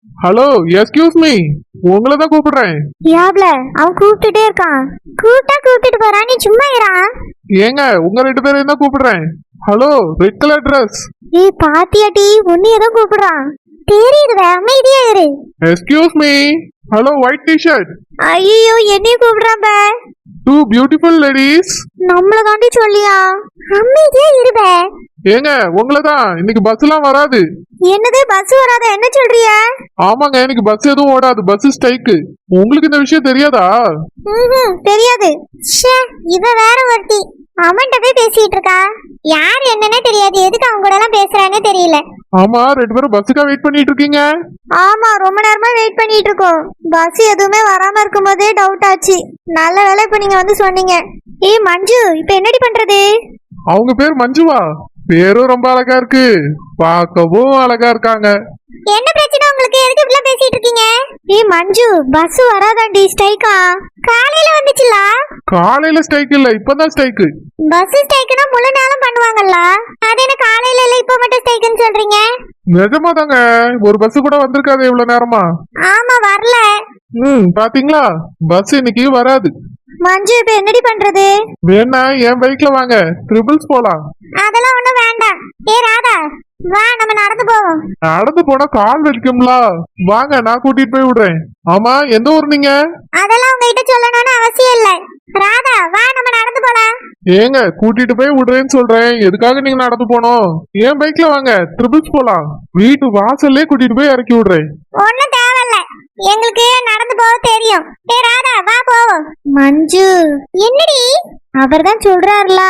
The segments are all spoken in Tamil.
ஹலோ, எஸ்கியூஸ் மீ, உங்களை தான் கூப்பிடுறேன். யாப்ல அவன் கூப்பிட்டுட்டே இருக்கான். கூப்பிட்டுட்டு போறான், நீ சும்மா இரா. ஏங்க, உங்க ரெண்டு பேரையும் தான் கூப்பிடுறேன். Hello, red colour dress. ஏய் பாத்தியாட்டி, உன்னைய தான் கூப்பிடுறான். தெரியுதுவே, அமைதியா இரு. Excuse me. Hello, white T-shirt. ஐயோ, என்னைய கூப்பிடுறான் பே. Two beautiful ladies. நம்மள தாண்டி சொல்லியா? அமைதியா இருவே. ஏங்க, உங்களை தான். இன்னைக்கு பஸ் எல்லாம் வராது. என்னது பஸ் வராத? என்ன சொல்றிய? ஆமாங்க, இன்னைக்கு பஸ் எதுவும் ஓடாது. Bus strike. உங்களுக்கு இந்த விஷயம் தெரியாதா? தெரியாது. இவ வேற ஒருத்தி அவன்கிட்ட போய் பேசிட்டு இருக்கா. யார் என்னன்னே தெரியாது, எதுக்கு அவங்க கூட எல்லாம் பேசுறானே தெரியல. ஆமா, ரெண்டு பேரும் பஸ்ஸுக்கா வெயிட் பண்ணிட்டு இருக்கீங்க? ஆமா, ரொம்ப நேரமா வெயிட் பண்ணிட்டு இருக்கோம். பஸ் எதுவுமே வராம இருக்கும் போதே டவுட் ஆச்சு. நல்ல வேளை இப்ப நீங்க வந்து சொன்னீங்க. ஏய் மஞ்சு, இப்ப என்னடி பண்றது? அவங்க பேர் மஞ்சுவா. பேரும் ரொம்ப அழகா இருக்கு, பார்க்கவும் அழகா இருக்காங்க. என்ன பிரச்சனை உங்களுக்கு? எதுக்கு இப்படி பேசிட்டு இருக்கீங்க? ஏய் மஞ்சு, பஸ் வராதாண்டி, ஸ்ட்ரைக்கா? காலையில வந்துச்சுல. காலையில ஸ்ட்ரைக் இல்ல, இப்பதான் ஸ்ட்ரைக்கு. பஸ் ஸ்ட்ரைக்னா முழு நாளும் பண்ணுவாங்கல்ல, அது என்ன காலையில இல்ல இப்ப மட்டும் ஸ்ட்ரைக்னு சொல்றீங்க? நிஜமா தாங்க, ஒரு பஸ் கூட வந்திருக்காது இவ்வளவு நேரமா. ஆமா, வரல. பாத்தீங்களா, பஸ் இன்னைக்கு வராது. மஞ்சு, இப்ப என்னடி பண்றது? வேணா என் பைக்ல வாங்க, ட்ரிபிள்ஸ் போலாம். அதெல்லாம் ஒண்ணும் வேண்டாம். ஏ ராதா, வா நம்ம நடந்து போவோம். நடந்து போனா கால் வலிக்கும்ல. வாங்க, நான் கூட்டிட்டு போய் விடுறேன். ஆமா, எந்த ஊர் நீங்க? அதெல்லாம் உங்ககிட்ட சொல்லணும்னு அவசியம் இல்ல. ராதா, வா நம்ம நடந்து போலாம். ஏங்க, கூட்டிட்டு போய் விடுறேன்னு சொல்றேன், எதுக்காக நீங்க நடந்து போனோம்? என் பைக்ல வாங்க, ட்ரிபிள்ஸ் போலாம். வீட்டு வாசல்லே கூட்டிட்டு போய் இறக்கி விடுறேன். ஒண்ணும் தேவையில்ல, எங்களுக்கு நடந்து போக தெரியும். ஏ ராதா, வா போவோம். மஞ்சு, என்னடி? அவர்தான் சொல்றாருல,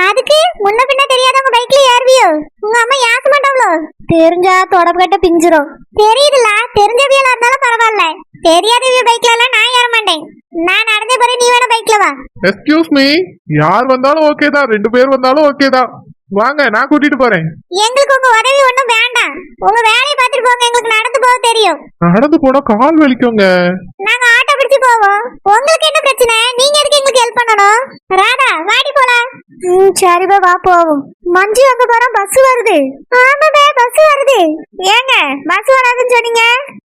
அதுக்கு முன்ன பின்ன தெரியாதவங்க பைக்ல ஏறுவியோ? உங்க அம்மா யாச மாட்டாங்களோ? தெரிஞ்சா தொடப்பட்ட பிஞ்சிரும். தெரியுதுல, தெரிஞ்சவியலா இருந்தாலும் பரவாயில்ல. தெரியாதவிய பைக்ல எல்லாம் நான் ஏற மாட்டேன். நான் நடந்த பிறகு நீ வேணா பைக்ல வா. எக்ஸ்கியூஸ் மீ, யார் வந்தாலும் ஓகே தான், ரெண்டு பேர் வந்தாலும் ஓகே தான். வாங்க, நான் கூட்டிட்டு போறேன். எங்களுக்கு உங்க உதவி ஒண்ணும் வேண்டாம். உங்க வேலையை பார்த்துட்டு போங்க, எங்களுக்கு நடந்து போக தெரியும். நடந்து போனா கால் வலிக்குங்க. நாங்க ஆட்டோ பிடிச்சு போவோம். உங்களுக்கு என்ன பிரச்சனை? நீங்க எதுக்கு எங்களுக்கு ஹெல்ப் பண்ணணும்? ராதா, வாடி போலாம். சரிபா, வா போவோம். மஞ்சு, அங்க போற பஸ் வருது. ஆமாபே, பஸ் வருது. ஏங்க, பஸ் வராதுன்னு சொன்னீங்க,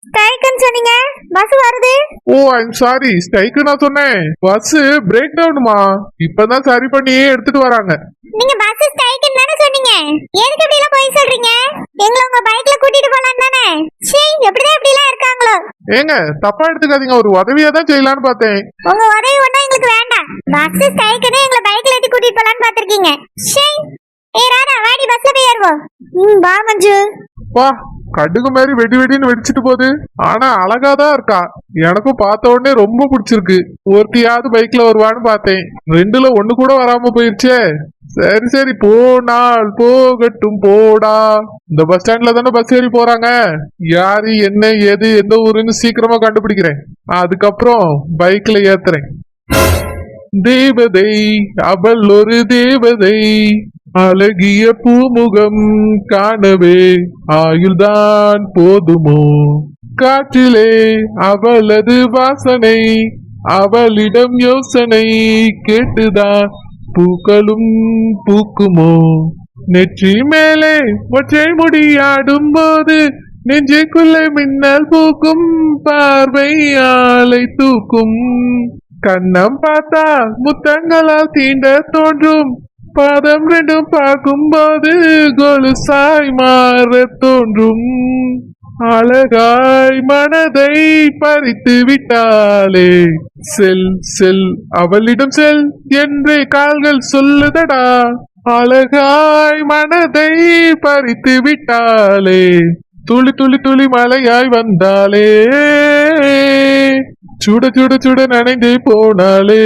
ஸ்ட்ரைக்குன்னு சொன்னீங்க, பஸ் வருது. ஓ, ஐம் சாரி, ஸ்ட்ரைக்கு நான் சொன்னேன். பஸ் பிரேக் டவுனுமா, இப்பதான் சரி பண்ணி எடுத்துட்டு வராங்க. நீங்க பஸ் ஸ்ட்ரைக்குன்னு தானே சொன்னீங்க, எதுக்கு இப்படி எல்லாம் போய் சொல்றீங்க? எங்களை உங்க பைக்ல கூட்டிட்டு போலாம் தானே? சீ, எப்படிதான் இப்படி எல்லாம் இருக்காங்களோ? ஏங்க, தப்பா எடுத்துக்காதீங்க, ஒரு உதவியா தான் செய்யலான்னு பார்த்தேன். உங்க உதவி ஒண்ணும் எங்களுக்கு வேண்டாம். பஸ் ஸ்ட்ரைக்குன்னு எங்களை பைக்ல ஏத்தி கூட்டிட்டு போலான்னு பாத்திருக்கீங்க. சீ. ஏ ராதா, வாடி பஸ்ல போய் ஏறுவோம். வா மஞ்சு. வா, கடுகு மாதிரி வெடி வெடின்னு வெடிச்சிட்டு போகுது. ஆனா அழகாதான் இருக்கா. எனக்கும் பார்த்த உடனே ரொம்ப பிடிச்சிருக்கு. ஒருத்தியாவது பைக்ல வருவான்னு பார்த்தேன், ரெண்டுல ஒண்ணு கூட வராம போயிருச்சே. சரி சரி, போனால் போகட்டும் போடா. இந்த பஸ் ஸ்டாண்ட்ல தானே பஸ் ஏறி போறாங்க. யாரு என்ன ஏது எந்த ஊருன்னு சீக்கிரமா கண்டுபிடிக்கிறேன், அதுக்கப்புறம் பைக்ல ஏத்துறேன். தேவதை, அவள் ஒரு தேவதை, அழகிய பூமுகம் காணவே ஆயுள்தான் போதுமோ. காற்றிலே அவளது வாசனை, அவளிடம் யோசனை கேட்டுதான் பூக்களும் பூக்குமோ. நெற்றி மேலே ஒற்றை முடியாடும் போது நெஞ்சுக்குள்ளே மின்னல் பூக்கும், பார்வை ஆளை தூக்கும். கண்ணம் பார்த்தா முத்தங்களால் தீண்ட தோன்றும், பாதம் ரெண்டும் பார்க்கும் போது கொலுசாய் மாற தோன்றும். அழகாய் மனதை பறித்து விட்டாளே, செல் செல் அவளிடம் செல் என்றே கால்கள் சொல்லுதடா. அழகாய் மனதை பறித்து விட்டாளே, துளி துளி துளி மலையாய் வந்தாளே, சுட சுட சுட நனைந்து போனாலே.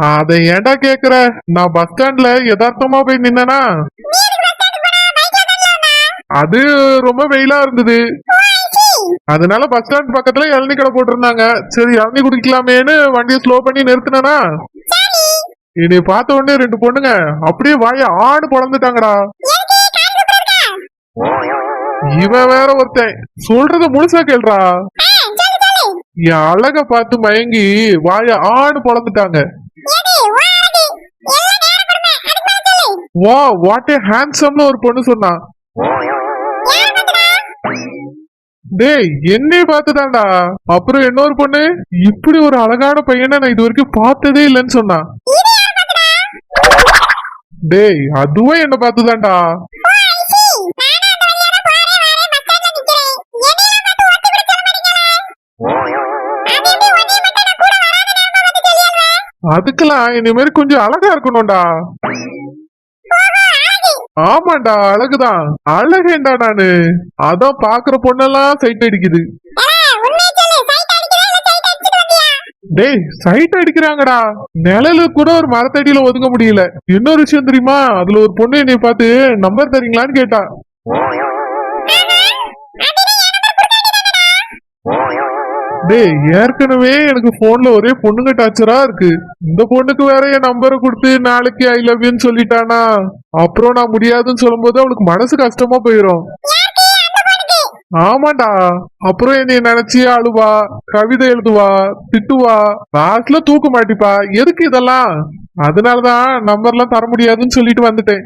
அதை ஏண்டா கேக்குற? நான் பஸ் ஸ்டாண்ட்ல யதார்த்தமா போய் நின்னா, அது ரொம்ப வெயிலா இருந்தது. அதனால பஸ் ஸ்டாண்ட் பக்கத்துல இளநீ கடை போட்டிருந்தாங்க. சரி, இளநீ குடிக்கலாமேன்னு வண்டியை ஸ்லோ பண்ணி நிறுத்தினா, என்னை பார்த்த உடனே ரெண்டு பொண்ணுங்க அப்படியே வாய ஆடு பொழந்துட்டாங்கடா. இவன் வேற ஒருத்தன், சொல்றத முழுசா கேள்றா. என் அழக பார்த்து மயங்கி வாய ஆடு பொழந்துட்டாங்க. வா, வாட் ஏ ஹேண்ட்ஸம்னு ஒரு பொண்ணு சொன்னா. டேய் என்னைய பார்த்துதான்டா. அப்புறம் இன்னொரு பொண்ணு இப்படி ஒரு அழகான பையனை நான் இது வரைக்கும் பார்த்ததே இல்லைன்னு சொன்னா. டேய் அதுவும் என்ன பார்த்துதான்டா. அதுக்கெல்லாம் இந்த மாதிரி கொஞ்சம் அழகா இருக்கணும்டா. ஆமாண்டா அழகுதான். அழகேண்டா நானு. அதான் பாக்குற பொண்ணெல்லாம் சைட் அடிக்குது. டேய் சைட் அடிக்கிறாங்கடா. நிழலு கூட ஒரு மரத்தடியில ஒதுங்க முடியல. இன்னொரு விஷயம் தெரியுமா, அதுல ஒரு பொண்ணு என்னை பார்த்து நம்பர் தரீங்களான்னு கேட்டா. டேய் ஏற்கனவே எனக்கு போன்ல ஒரே பொண்ணுங்க டாச்சரா இருக்கு. இந்த பொண்ணுக்கு வேற என் நம்பரை கொடுத்து நாளைக்கு ஐ லவ் யூன்னு சொல்லிட்டானா, அப்புறம் நான் முடியாதுன்னு சொல்லும் போது அவளுக்கு மனசு கஷ்டமா போயிரும். ஆமாண்டா. அப்புறம் என்னைய நினைச்சு அழுவா, கவிதை எழுதுவா, திட்டுவா, லாஸ்ட்ல தூக்க மாட்டிப்பா. எதுக்கு இதெல்லாம்? அதனாலதான் நம்பர்லாம் தர முடியாதுன்னு சொல்லிட்டு வந்துட்டேன்.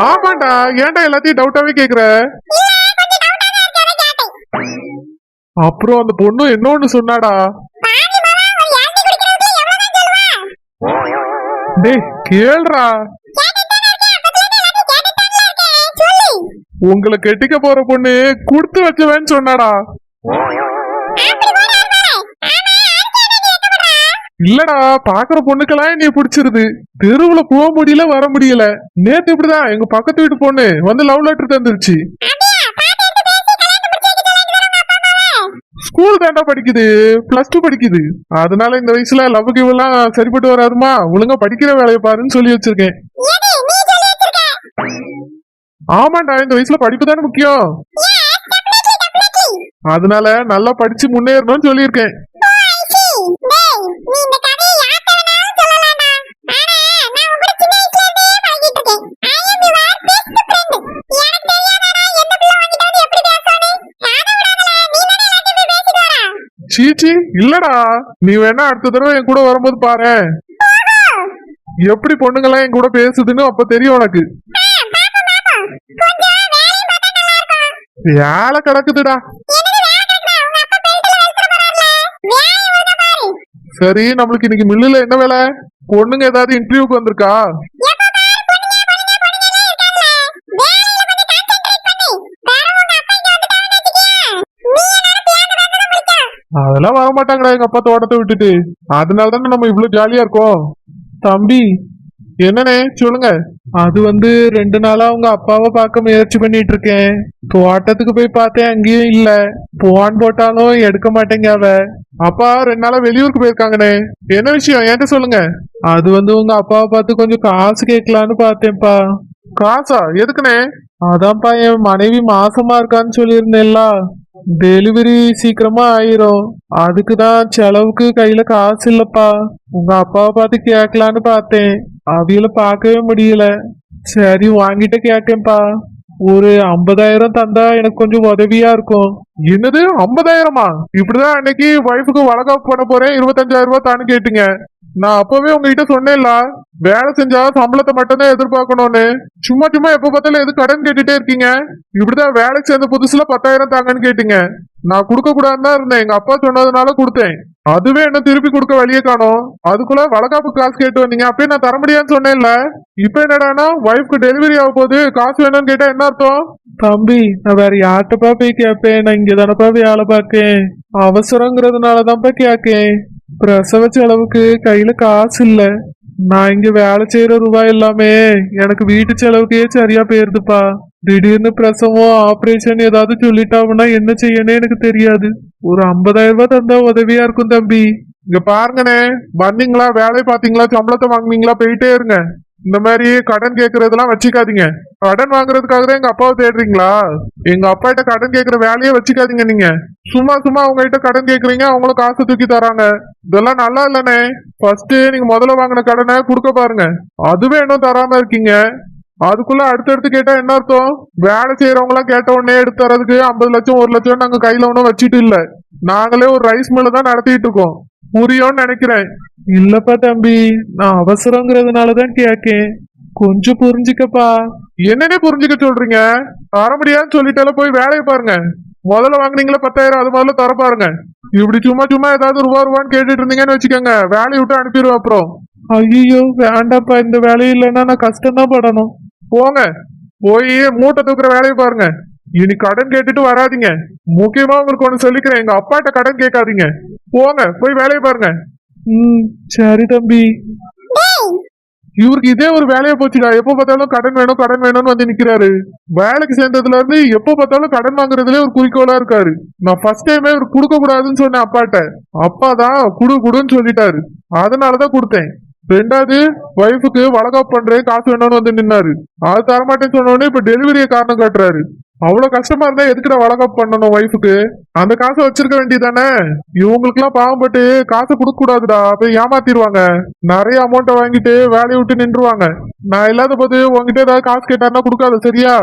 ஆமாண்டா. ஏன்டா எல்லாத்தையும் டவுட்டாவே கேக்குற? அப்புறம் அந்த பொண்ணு இன்னொன்னு சொன்னாடா. டேய் கேள்றா. உங்களை கெட்டிக்க போற பொண்ணு குடுத்து வச்சவன்னு சொன்னாடா. இல்லடா பாக்குற பொண்ணுக்கெல்லாம் என்னைய பிடிச்சிருது. தெருவுல போக முடியல, வர முடியல. நேத்து இப்படிதான் எங்க பக்கத்து வீட்டு பொண்ணு வந்து லவ் லெட்டர் தந்துருச்சு. ஸ்கூல் தாண்டா படிக்குது, +2 படிக்குது. அதனால இந்த வயசுல லவ் கிவ் எல்லாம் சரிப்பட்டு வராதுமா, ஒழுங்கா படிக்கிற வேலையை பாருன்னு சொல்லி வச்சிருக்கேன். ஆமாண்டா, இந்த வயசுல படிப்பு தானே முக்கியம். அதனால நல்லா படிச்சு முன்னேறணும்னு சொல்லியிருக்கேன். சீச்சி இல்லடா, நீ வேணா அடுத்த தடவை என் கூட வரும்போது பாரு எப்படி பொண்ணுங்கெல்லாம் என் கூட பேசுதுன்னு, அப்ப தெரியும் உனக்கு. வேலை கிடக்குதுடா. சரி, நம்மளுக்கு இன்னைக்கு மில்லுல என்ன வேலை? பொண்ணுங்க ஏதாவது இன்டர்வியூக்கு வந்திருக்கா? அதெல்லாம் வரமாட்டாங்கடா எங்க அப்பா தோட்டத்தை விட்டுட்டு. அதனால தானே நம்ம இவ்வளவு ஜாலியா இருக்கோம். தம்பி என்னண்ணே சொல்லுங்க. அது 2 நாளா உங்க அப்பாவை பார்க்க முயற்சி பண்ணிட்டு இருக்கேன். தோட்டத்துக்கு போய் பார்த்தேன், அங்கேயும் இல்ல. போன் போட்டாலும் எடுக்க மாட்டேங்க அவ. அப்பா 2 நாளா வெளியூருக்கு போயிருக்காங்கண்ணே. என்ன விஷயம் என்கிட்ட சொல்லுங்க. அது உங்க அப்பாவை பார்த்து கொஞ்சம் காசு கேட்கலான்னு பார்த்தேன்ப்பா. காசா? எதுக்குண்ணே? அதான்ப்பா, என் மனைவி மாசமா இருக்கான்னு சொல்லியிருந்தேன்ல. டெலிவரி சீக்கிரமா ஆயிரும். அதுக்குதான் செலவுக்கு கையில காசு இல்லப்பா. உங்க அப்பாவை பார்த்து கேட்கலான்னு பார்த்தேன், அவியல பார்க்கவே முடியல. சரி வாங்கிட்ட கேட்டேன்ப்பா. ஒரு 50,000 தந்தா எனக்கு கொஞ்சம் உதவியா இருக்கும். என்னது 50,000மா? இப்படிதான் அன்னைக்கு ஒய்ஃபுக்கு வளகாப்பு பண்ண போறேன் 25,000 ரூபாய் தானு கேட்டீங்க. நான் அப்பவே உங்ககிட்ட சொன்னேன்ல, வேலை செஞ்சா சம்பளத்தை மட்டும்தான் எதிர்பார்க்கணும்னு. சும்மா சும்மா எப்ப பார்த்தாலும் எது கடன் கேட்டுட்டே இருக்கீங்க? இப்படிதான் வேலைக்கு சேர்ந்த புதுசுல 10,000 தாங்கன்னு கேட்டீங்க. நான் கொடுக்க கூடாதுன்னு தான் இருந்தேன், எங்க அப்பா சொன்னதுனால கொடுத்தேன். அதுவே என்ன திருப்பி கொடுக்க வழியே காணோம். அதுக்குள்ள வளகாப்பு காசு கேட்டு வந்தீங்க, அப்பயே நான் தர முடியாதுன்னு சொன்னேன்ல. இப்ப என்னடானா ஒய்ஃப்க்கு டெலிவரி ஆக போகுது, காசு வேணும்னு கேட்டா என்ன அர்த்தம்? தம்பி, நான் வேற யார்கிட்டப்பா போய் கேட்பேன்? நான் இங்க தானப்பா வேலை பார்க்கேன். அவசரங்கிறதுனாலதான்ப்பா கேட்கேன். பிரசவ செலவுக்கு கையில காசு இல்ல. நான் இங்க வேலை செய்யற ரூபாய் எல்லாமே எனக்கு வீட்டு செலவுக்கே சரியா போயிருதுப்பா. திடீர்னு பிரசவம், ஆபரேஷன் ஏதாவது சொல்லிட்டாங்கன்னா என்ன செய்யணும் எனக்கு தெரியாது. ஒரு 50,000 ரூபாய் தந்தா உதவியா இருக்கும் தம்பி. இங்க பாருங்கண்ணே, வந்தீங்களா, வேலை பாத்தீங்களா, சம்பளத்தை வாங்குனீங்களா, போயிட்டே இருங்க. இந்த மாதிரி கடன் கேக்குறதெல்லாம் வச்சுக்காதீங்க. கடன் வாங்குறதுக்காக தான் எங்க அப்பாவை தேடுறீங்களா? எங்க அப்பா கிட்ட கடன் கேக்குற வேலையே வச்சுக்காதீங்க. நீங்க சும்மா சும்மா அவங்க கிட்ட கடன் கேக்குறீங்க, அவங்களும் காசு தூக்கி தராங்க. இதெல்லாம் நல்லா இல்லனே. ஃபர்ஸ்ட் நீங்க முதல்ல வாங்கின கடனை கொடுக்க பாருங்க. அதுவே இன்னும் தராம இருக்கீங்க. அதுக்குள்ள அடுத்தடுத்து கேட்டா என்ன அர்த்தம்? வேலை செய்யறவங்க எல்லாம் கேட்ட உடனே எடுத்து தரதுக்கு 50 லட்சம் 1 லட்சம் நாங்க கையில ஒன்னும் வச்சுட்டு இல்ல. நாங்களே ஒரு ரைஸ் மில்ல தான் நடத்திட்டு இருக்கோம். புரியும்னு நினைக்கிறேன். இல்லப்பா தம்பி, நான் அவசரங்கிறதுனாலதான் கேக்கேன். கொஞ்சம் புரிஞ்சுக்கப்பா. என்னன்னே புரிஞ்சுக்க சொல்றீங்க? தர முடியாதுன்னு சொல்லிட்டால போய் வேலையை பாருங்க. முதல்ல வாங்குனீங்களா 10,000, அது முதல்ல தர பாருங்க. இப்படி சும்மா சும்மா ஏதாவது ரூபான்னு கேட்டுட்டு இருந்தீங்கன்னு வச்சுக்கோங்க, வேலையை விட்டு அனுப்பிடுவோம் அப்புறம். ஐயோ வேண்டாப்பா, இந்த வேலையை இல்லைன்னா நான் கஷ்டம் தான் படணும். போங்க, போய் மூட்டை தூக்குற வேலையை பாருங்க. இனி கடன் கேட்டுட்டு வராதீங்க. முக்கியமா உங்களுக்கு ஒண்ணு சொல்லிக்கிறேன், எங்க அப்பாட்ட கடன் கேட்காதீங்க. போங்க, போய் வேலையை பாருங்க. சரி தம்பி. இவருக்கு இதே ஒரு வேலையா போச்சுடா. எப்ப பார்த்தாலும் கடன் வேணும் கடன் வேணும்னு வந்து நிக்கிறாரு. வேலைக்கு சேர்ந்ததுல இருந்து எப்ப பார்த்தாலும் கடன் வாங்குறதுல ஒரு குறிக்கோளா இருக்காரு. நான் ஃபர்ஸ்ட் டைமே இவர் கொடுக்க கூடாதுன்னு சொன்னேன் அப்பாட்ட. அப்பா தான் குடுன்னு சொல்லிட்டாரு. அதனாலதான் கொடுத்தேன். ரெண்டாவது, ஒய்ஃபுக்கு வளகாப்பு பண்றேன் காசு வேணும்னு வந்து நின்னாரு. அது தரமாட்டேன்னு சொன்ன உடனே இப்ப டெலிவரிய காரணம் காட்டுறாரு. அவ்வளவு கஷ்டமா இருந்தா எதுக்குடா வளகாப்பு பண்ணணும் ஒய்ஃபுக்கு? அந்த காசை வச்சிருக்க வேண்டியதானே. இவங்களுக்கு எல்லாம் பாவப்பட்டு காசை கொடுக்க கூடாதுடா, போய் ஏமாத்திடுவாங்க. நிறைய அமௌண்ட்டை வாங்கிட்டு வேலையை விட்டு நின்றுவாங்க. நான் இல்லாத போது உங்ககிட்ட ஏதாவது காசு கேட்டாருன்னா கொடுக்காத, சரியா?